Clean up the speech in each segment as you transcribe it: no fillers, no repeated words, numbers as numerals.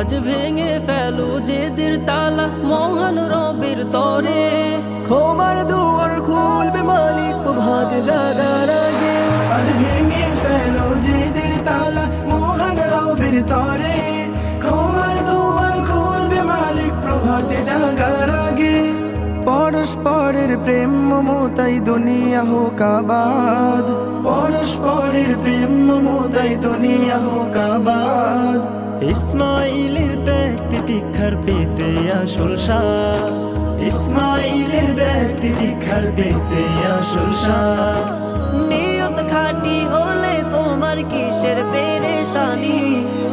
আজ ভেঙে ফেলো জেদের তালা মহান রবের তরে। ক্ষমার দুয়ার খুলবে মালিক প্রভাত জাগার আগে। আজ ভেঙে ফেলো জেদের তালা মহান রবের তরে। ক্ষমার দুয়ার খুলবে মালিক প্রভাতে জাগার আগে। পরস্পরের প্রেম মমতাই দুনিয়া হোক আবাদ। পরস্পরের প্রেম মমতাই দুনিয়া হোক আবাদ। ইসমাইলের ত্যাগ তিতিক্ষার পেতে আসল সার। ইসমাইলের ব্যক্তি দীক্ষার পেতে আসল সার। নিয়ত খাঁটি হলে তোমার কিসের পেরেশানি।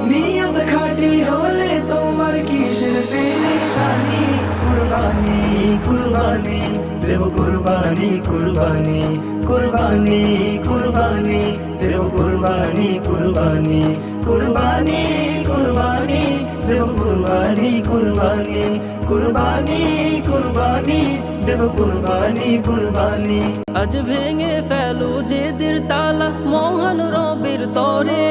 নিয়ত খাঁটি হলে তোমার কিসের পেরেশানি। কুরবানি কুরবানি দেব কুরবানি কুরবানি কুরবানি কুরবানি দেব কুরবানি কুরবানি কুরবানি কুরবানি দেব কুরবানি কুরবানি কুরবানি কুরবানি দেব কুরবানি কুরবানি। আজ ভেঙে ফেলো জেদের তালা মহান রবের তরে।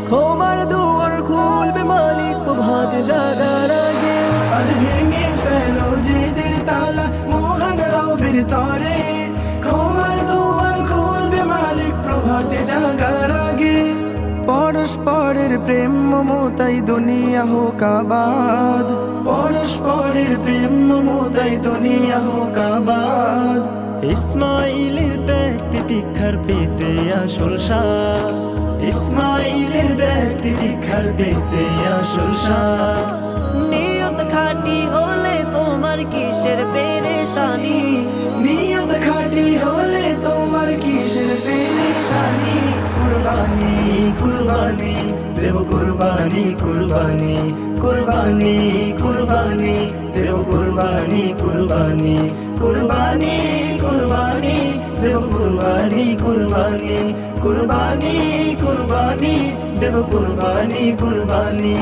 ক্ষমার দুয়ার খুলবে মালিক প্রভাত জাগার আগে। আজ ভেঙে ফেলো জেদের তালা মহান রবের তরে। ক্ষমার দুয়ার খুলবে মালিক প্রভাতে জাগার আগে। পরস্পরের প্রেম মমতাই দুনিয়া হোক আবাদ। পরস্পরের প্রেম মমতাই দুনিয়া হোক আবাদ। ইসমাইলের ত্যাগ তিতিক্ষার পেতে আসল সার। ইসমাইলের ব্যক্তি দীক্ষার পেতে আসল সার। নিয়ত খাঁটি হলে তোমার কিসের পেরেশানি। নিয়ত খাঁটি হলে তোমার কিসের পেরেশানি। কুরবানি কুরবানি দেব কুরবানি কুরবানি কুরবানি কুরবানি দেব কুরবানি কুরবানি কুরবানি কুরবানি দেব কুরবানি কুরবানি কুরবানি কুরবানি দেব কুরবানি কুরবানি।